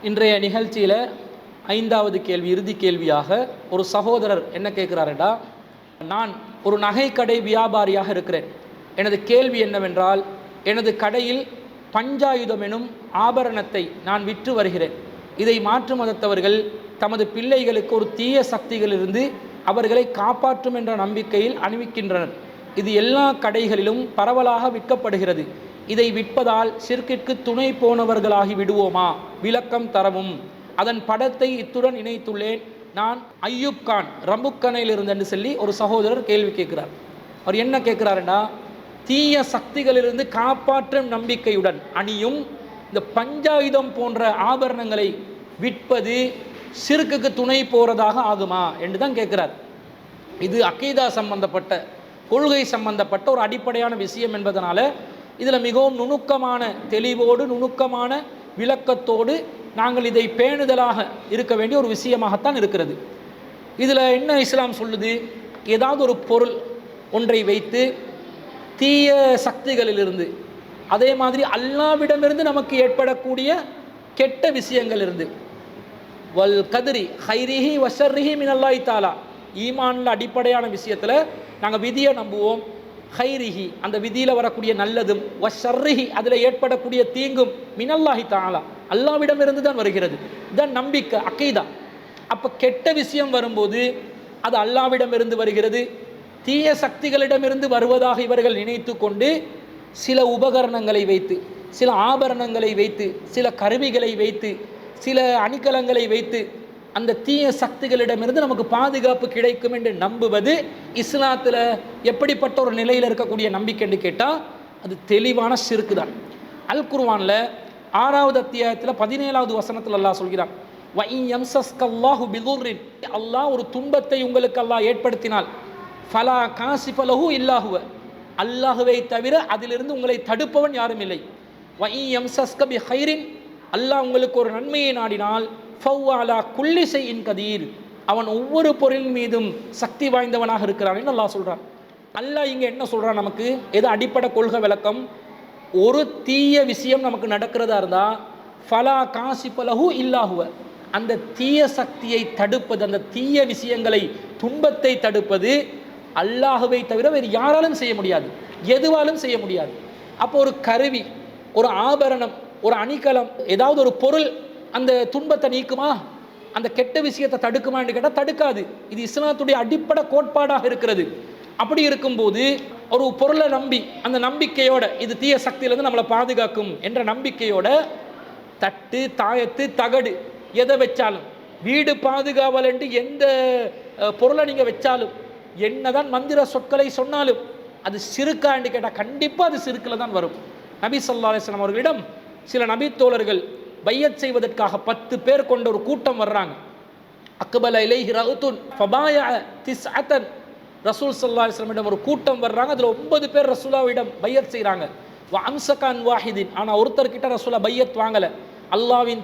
இன்றைய நிகழ்ச்சியில் 5வது கேள்வி, இறுதி கேள்வியாக ஒரு சகோதரர் என்ன கேட்குறாருடா, நான் ஒரு நகைக்கடை வியாபாரியாக இருக்கிறேன். எனது கேள்வி என்னவென்றால், எனது கடையில் பஞ்சாயுதம் எனும் ஆபரணத்தை நான் விற்று வருகிறேன். இதை மாற்று மதத்தவர்கள் தமது பிள்ளைகளுக்கு ஒரு தீய சக்திகளிலிருந்து அவர்களை காப்பாற்றும் என்ற நம்பிக்கையில் அணிவிக்கின்றனர். இது எல்லா கடைகளிலும் பரவலாக விற்கப்படுகிறது. இதை விற்பதால் ஷிர்கிற்கு துணை போனவர்களாகி விடுவோமா? விளக்கம் தரவும். அதன் படத்தை இத்துடன் இணைத்துள்ளேன். நான் ஐயூப் கான் ரம்புக்கனையில் இருந்தென்று சொல்லி ஒரு சகோதரர் கேள்வி கேட்கிறார். அவர் என்ன கேட்குறாருன்னா, தீய சக்திகளிலிருந்து காப்பாற்றும் நம்பிக்கையுடன் அணியும் இந்த பஞ்சாயுதம் போன்ற ஆபரணங்களை விற்பது ஷிர்குக்கு துணை போகிறதாக ஆகுமா என்று தான் கேட்குறார். இது அகீதா சம்பந்தப்பட்ட, கொள்கை சம்பந்தப்பட்ட ஒரு அடிப்படையான விஷயம் என்பதனால இதில் மிகவும் நுணுக்கமான தெளிவோடு நுணுக்கமான விளக்கத்தோடு நாங்கள் இதை பேணுதலாக இருக்க வேண்டிய ஒரு விஷயமாகத்தான் இருக்கிறது. இதில் என்ன இஸ்லாம் சொல்லுது, ஏதாவது ஒரு பொருள் ஒன்றை வைத்து தீய சக்திகளிலிருந்து, அதே மாதிரி அல்லாவிடமிருந்து நமக்கு ஏற்படக்கூடிய கெட்ட விஷயங்கள் இருந்து, வல் கதிரி ஹைரிஹி வஷர்ரிஹி மினல்லாஹி தஆலா, ஈமான்ல அடிப்படையான விஷயத்தில் நாங்கள் விதியை நம்புவோம். ஹைரிஹி அந்த விதியில் வரக்கூடிய நல்லதும், வஷர்ரிஹி அதில் ஏற்படக்கூடிய தீங்கும் மினல்லாஹி தஆலா அல்லாவிடமிருந்து தான் வருகிறது. இதுதான் நம்பிக்கை, அகீதா. அப்போ கெட்ட விஷயம் வரும்போது அது அல்லாவிடமிருந்து வருகிறது, தீய சக்திகளிடமிருந்து வருவதாக இவர்கள் நினைத்து கொண்டு சில உபகரணங்களை வைத்து, சில ஆபரணங்களை வைத்து, சில கருவிகளை வைத்து, சில அணிகலங்களை வைத்து அந்த தீய சக்திகளிடமிருந்து நமக்கு பாதுகாப்பு கிடைக்கும் என்று நம்புவது இஸ்லாத்தில் எப்படிப்பட்ட ஒரு நிலையில் இருக்கக்கூடிய நம்பிக்கை என்று கேட்டால் அது தெளிவான ஷிர்க் தான். அல் குர்ஆனில் 6வது அத்தியாயத்தில் 17வது வசனத்தில் அல்லாஹ் சொல்கிறான், அல்லாஹ் ஒரு துன்பத்தை உங்களுக்கு அல்லாஹ் ஏற்படுத்தினால் ஃபலா காசிஃப லஹு இல்லா ஹுவ, அல்லாஹுவை தவிர அதிலிருந்து உங்களை தடுப்பவன் யாரும் இல்லை. வஇயம்சஸ்க பிஹைரின், அல்லாஹ் உங்களுக்கு ஒரு நன்மையை நாடினால் ஃபவ்வஅலா குல்லி ஷைஇன் கதீர், அவன் ஒவ்வொரு பொருளின் மீதும் சக்தி வாய்ந்தவனாக இருக்கிறான் என்று அல்லாஹ் சொல்கிறான். அல்லாஹ் இங்கே என்ன சொல்கிறான், நமக்கு எது அடிப்படை கொள்கை விளக்கம், ஒரு தீய விஷயம் நமக்கு நடக்கிறதா இருந்தால் ஃபலா காசிஃப லஹு இல்லா ஹுவ, அந்த தீய சக்தியை தடுப்பது, அந்த தீய விஷயங்களை துன்பத்தை தடுப்பது அல்லாஹுவை தவிர வேறு யாராலும் செய்ய முடியாது, எதுவாலும் செய்ய முடியாது. அப்போ ஒரு கருவி, ஒரு ஆபரணம், ஒரு அணிகலம், ஏதாவது ஒரு பொருள் அந்த துன்பத்தை நீக்குமா, அந்த கெட்ட விஷயத்தை தடுக்குமா என்று கேட்டால் தடுக்காது. இது இஸ்லாத்துடைய அடிப்படை கோட்பாடாக இருக்கிறது. அப்படி இருக்கும்போது ஒரு பொருளை நம்பி, அந்த நம்பிக்கையோட இது தீய சக்தியிலிருந்து நம்மளை பாதுகாக்கும் என்ற நம்பிக்கையோட தட்டு, தாயத்து, தகடு எதை வச்சாலும், வீடு பாதுகாவல் என்று எந்த பொருளை நீங்கள் வச்சாலும், என்னதான் மந்திர சொற்களை சொன்னாலும் அது ஷிர்கா என்று கேட்டால் கண்டிப்பாக அது ஷிர்கில் தான் வரும். நபி ஸல்லல்லாஹு அலைஹி வஸல்லம் அவர்களிடம் சில நபி தோழர்கள் பையத் செய்வதற்காக 10 பேர் கொண்ட ஒரு கூட்டம் வர்றாங்க. அக்பல இலைஹி ரஅத்துன் ஃபபாயா திஸ்அத்தன், ரசூல் ஸல்லல்லாஹு அலைஹி வஸல்லம் ஒரு கூட்டம் வர்றாங்க, அதில் 9 பேர் ரசூலாவிடம் பையத் செய்கிறாங்க. அம்சகான் வாஹிதின், ஆனால் ஒருத்தர்கிட்ட ரசூலா பையத் வாங்கலை. அல்லாஹ்வின்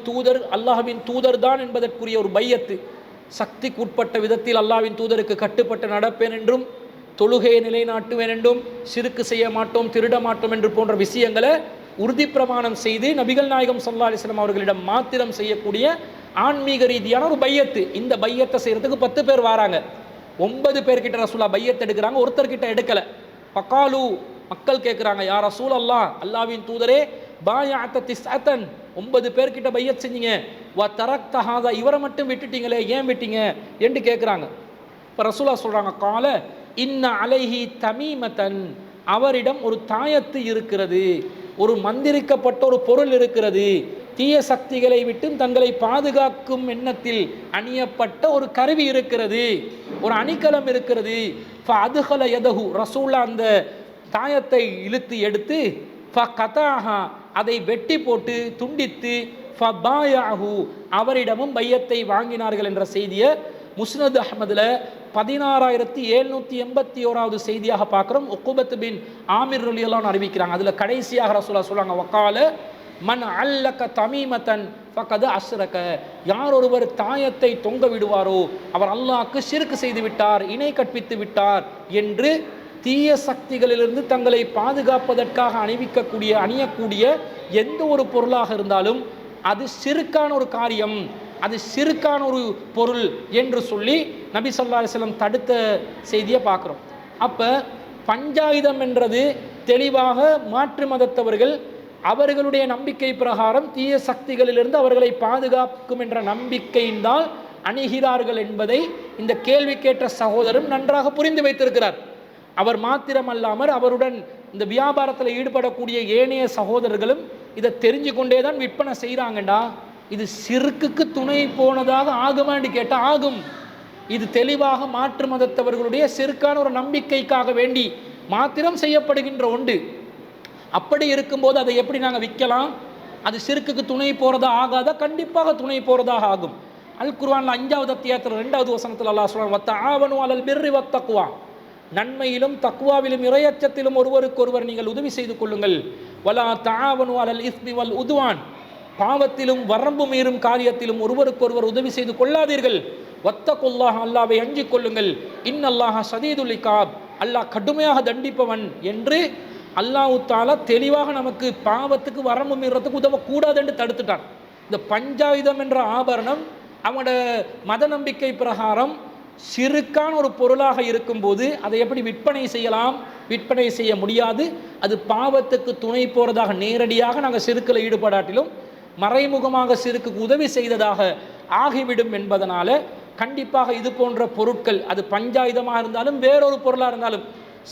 தூதர் தான் என்பதற்குரிய ஒரு பையத்து, சக்திக்கு உட்பட்ட விதத்தில் அல்லாஹ்வின் தூதருக்கு கட்டுப்பட்டு நடப்பேன் என்றும், தொழுகையை நிலைநாட்டுவேன் என்றும், ஷிர்க் செய்ய மாட்டோம், திருட மாட்டோம் என்று போன்ற விஷயங்களை உறுதி பிரமாணம் செய்து நபிகள் நாயகம் ஸல்லல்லாஹு அலைஹி வஸல்லம் அவர்களிடம் மாத்திரம் செய்யக்கூடிய ஆன்மீக ரீதியான ஒரு பையத்து. இந்த பையத்தை செய்யறதுக்கு 10 பேர் வராங்க. 9 பேர்கிட்ட ரசூலா பையத் எடுக்கிறாங்க, ஒருத்தர்கிட்ட எடுக்கல. பகாலு, மக்கள் கேட்குறாங்க, யா ரசூல் அல்லாஹ், அல்லாஹ்வின் தூதரே, பாயஅத திஸ்அத்தன், 9 பேர்கிட்ட பையத் செஞ்சீங்க, வ தரக்த ஹாதா, இவரை மட்டும் விட்டுட்டீங்களே, ஏன் விட்டீங்க என்று கேட்குறாங்க. இப்போ ரசூலா சொல்கிறாங்க, கால இன்ன அலைஹி தமீமத்தன், அவரிடம் ஒரு தாயத்து இருக்கிறது, ஒரு மந்திரிக்கப்பட்ட ஒரு பொருள் இருக்கிறது, தீய சக்திகளை விட்டும் தங்களை பாதுகாக்கும் எண்ணத்தில் அணியப்பட்ட ஒரு கருவி இருக்கிறது, ஒரு அணிகலம் இருக்கிறது. ஃபஅத்ஹல யதஹு, ரசூலா அந்த தாயத்தை இழுத்து எடுத்து ஃபகதாஹா, அதை வெட்டி போட்டு துண்டித்து ஃபபாயஹு, அவரிடமும் பையத்தை வாங்கினார்கள் என்ற செய்தியை முஸ்னத் அஹ்மதில் 16781வது செய்தியாக பார்க்குறோம். உக்குபத் பின் ஆமிர் ரலியல்லாஹு அறிவிக்கிறாங்க. அதில் கடைசியாக ரசூலுல்லாஹ் சொல்றாங்க, வகால மன் அல்லக தமீமத்தன் ஃபகத் அஷ்ரக, யார் ஒருவர் தாயத்தை தொங்க விடுவாரோ அவர் அல்லாஹ்க்கு ஷிர்க் செய்து விட்டார், இணை கற்பித்து விட்டார் என்று தீய சக்திகளிலிருந்து தங்களை பாதுகாப்பதற்காக அணியக்கூடிய எந்த ஒரு பொருளாக இருந்தாலும் அது ஷிர்கான ஒரு காரியம், அது ஷிர்கான ஒரு பொருள் என்று சொல்லி நபி ஸல்லல்லாஹு அலைஹி வஸல்லம் தடுத்த செய்தியை பார்க்குறோம். அப்போ பஞ்சாயுதம் என்றது தெளிவாக மாற்று மதத்தவர்கள் அவர்களுடைய நம்பிக்கை பிரகாரம் தீய சக்திகளிலிருந்து அவர்களை பாதுகாக்கும் என்ற நம்பிக்கையினால் அணுகிறார்கள் என்பதை இந்த கேள்வி கேட்ட சகோதரரும் நன்றாக புரிந்து வைத்திருக்கிறார். அவர் மாத்திரமல்லாமல் அவருடன் இந்த வியாபாரத்தில் ஈடுபடக்கூடிய ஏனைய சகோதரர்களும் இதை தெரிஞ்சு கொண்டே தான் விற்பனை செய்கிறாங்கண்டா. இது ஷிர்க்குக்கு துணை போனதாக ஆகுமான்னு கேட்டால் ஆகும். இது தெளிவாக மாற்று மதத்தவர்களுடைய ஷிர்கான ஒரு நம்பிக்கைக்காக வேண்டி மாத்திரம் செய்யப்படுகின்ற ஒன்று. அப்படி இருக்கும்போது அதை எப்படி நாங்கள் விற்கலாம்? அது ஷிர்க்குக்கு துணை போகிறதா ஆகாதா? கண்டிப்பாக துணை போகிறதாக ஆகும். அல் குர்ஆன்ல 5வது அத்தியாயத்தில் 2வது வசனத்தில் அல்லாஹ் சொல்றான், வத்தஆவனு அலல் பிர்ரி வத்தக்வா, நன்மையிலும் தக்வாவிலும் இறையச்சத்திலும் ஒருவருக்கொருவர் நீங்கள் உதவி செய்து கொள்ளுங்கள். வலா தஆவனு அலல் இஸ்மி வல் உத்வான், பாவத்திலும் வரம்பு மீறும் காரியத்திலும் ஒருவருக்கொருவர் உதவி செய்து கொள்ளாதீர்கள். வத்தகுல்லாஹ், அல்லாஹ்வை அஞ்சிக் கொள்ளுங்கள். இன்னல்லாஹ ஷதீதுல் இகாப், அல்லாஹ் கடுமையாக தண்டிப்பவன் என்று அல்லாஹ் தஆலா தெளிவாக நமக்கு பாவத்துக்கு வரம்பு மீறத்துக்கு உதவக்கூடாது என்று தடுத்துட்டான். இந்த பஞ்சாயுதம் என்ற ஆபரணம் அவனோட மத நம்பிக்கை பிரகாரம் ஷிர்கான ஒரு பொருளாக இருக்கும்போது அதை எப்படி விற்பனை செய்யலாம்? விற்பனை செய்ய முடியாது. அது பாவத்துக்கு துணை போகிறதாக நேரடியாக நாங்கள் ஷிர்கில் ஈடுபடாட்டிலும் மறைமுகமாக ஷிர்க்குக்கு உதவி செய்ததாக ஆகிவிடும் என்பதனால கண்டிப்பாக இது போன்ற பொருட்கள், அது பஞ்சாயுதமாக இருந்தாலும் வேறொரு பொருளாக இருந்தாலும்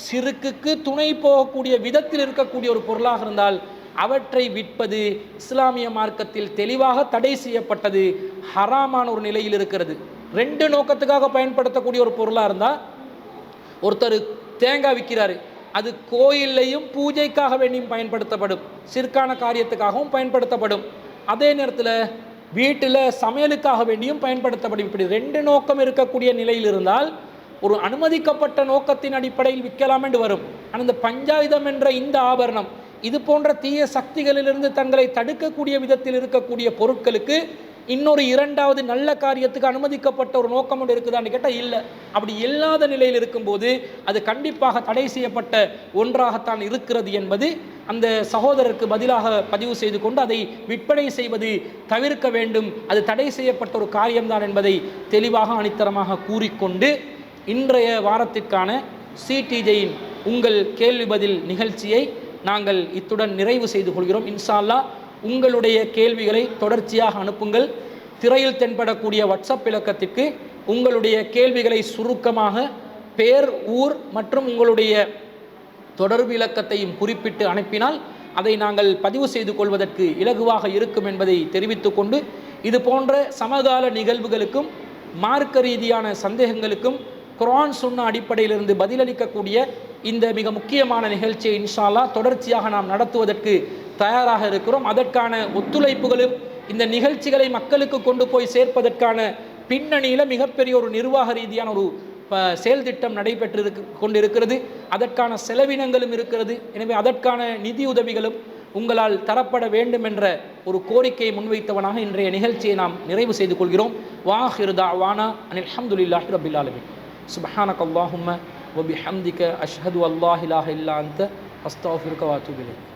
ஷிர்க்குக்கு துணை போகக்கூடிய விதத்தில் இருக்கக்கூடிய ஒரு பொருளாக இருந்தால் அவற்றை விற்பது இஸ்லாமிய மார்க்கத்தில் தெளிவாக தடை செய்யப்பட்டது, ஹராமான ஒரு நிலையில் இருக்கிறது. 2 நோக்கத்துக்காக பயன்படுத்தக்கூடிய ஒரு பொருளாக இருந்தால், ஒருத்தர் தேங்காய் விற்கிறாரு, அது கோயிலையும் பூஜைக்காக வேண்டியும் பயன்படுத்தப்படும், ஷிர்கான காரியத்துக்காகவும் பயன்படுத்தப்படும். அதே நேரத்தில் வீட்டில் சமையலுக்காக வேண்டியும் பயன்படுத்தப்படும். இப்படி 2 நோக்கம் இருக்கக்கூடிய நிலையில் இருந்தால் ஒரு அனுமதிக்கப்பட்ட நோக்கத்தின் அடிப்படையில் விற்கலாம் என்று வரும். ஆனால் இந்த பஞ்சாயுதம் என்ற இந்த ஆபரணம் இது போன்ற தீய சக்திகளிலிருந்து தங்களை தடுக்கக்கூடிய விதத்தில் இருக்கக்கூடிய பொருட்களுக்கு இன்னொரு 2வது நல்ல காரியத்துக்கு அனுமதிக்கப்பட்ட ஒரு நோக்கம் ஒன்று இருக்குதான்னு கேட்டால் இல்லை. அப்படி இல்லாத நிலையில் இருக்கும்போது அது கண்டிப்பாக தடை செய்யப்பட்ட ஒன்றாகத்தான் இருக்கிறது என்பது அந்த சகோதரருக்கு பதிலாக பதிவு செய்து கொண்டு அதை விற்பனை செய்வது தவிர்க்க வேண்டும். அது தடை செய்யப்பட்ட ஒரு காரியம்தான் என்பதை தெளிவாக அணித்தரமாக கூறிக்கொண்டு இன்றைய வாரத்திற்கான சிடிஜேயின் உங்கள் கேள்வி பதில் நிகழ்ச்சியை நாங்கள் இத்துடன் நிறைவு செய்து கொள்கிறோம். இன்ஷா அல்லாஹ் உங்களுடைய கேள்விகளை தொடர்ச்சியாக அனுப்புங்கள். திரையில் தென்படக்கூடிய வாட்ஸ்அப் இலக்கத்திற்கு உங்களுடைய கேள்விகளை சுருக்கமாக பேர், ஊர் மற்றும் உங்களுடைய தொடர்பு இலக்கத்தையும் குறிப்பிட்டு அனுப்பினால் அதை நாங்கள் பதிவு செய்து கொள்வதற்கு இலகுவாக இருக்கும் என்பதை தெரிவித்துக்கொண்டு, இது போன்ற சமகால நிகழ்வுகளுக்கும் மார்க்க ரீதியான சந்தேகங்களுக்கும் குர்ஆன் சுன்னா அடிப்படையிலிருந்து பதிலளிக்கக்கூடிய இந்த மிக முக்கியமான நிகழ்ச்சியை இன்ஷா அல்லாஹ் தொடர்ச்சியாக நாம் நடத்துவதற்கு தயாராக இருக்கிறோம். அதற்கான ஒத்துழைப்புகளும் இந்த நிகழ்ச்சிகளை மக்களுக்கு கொண்டு போய் சேர்ப்பதற்கான பின்னணியில் மிகப்பெரிய ஒரு நிர்வாக ரீதியான ஒரு செயல் திட்டம் நடைபெற்று கொண்டிருக்கிறது. அதற்கான செலவினங்களும் இருக்கிறது. எனவே அதற்கான நிதி உதவிகளும் உங்களால் தரப்பட வேண்டும் என்ற ஒரு கோரிக்கையை முன்வைத்தவனாக இன்றைய நிகழ்ச்சியை நாம் நிறைவு செய்து கொள்கிறோம். வாஹிர் தஅவானா அனில் ஹம்துலில்லாஹி ரப்பில் ஆலமீன். சுப்ஹானக அல்லாஹும்ம வ பிஹம்திக அஷ்ஹது அல்லா இலாஹ இல்லா அன்த அஸ்தக்ஃபிருக வ அத்தூபு இலைக்.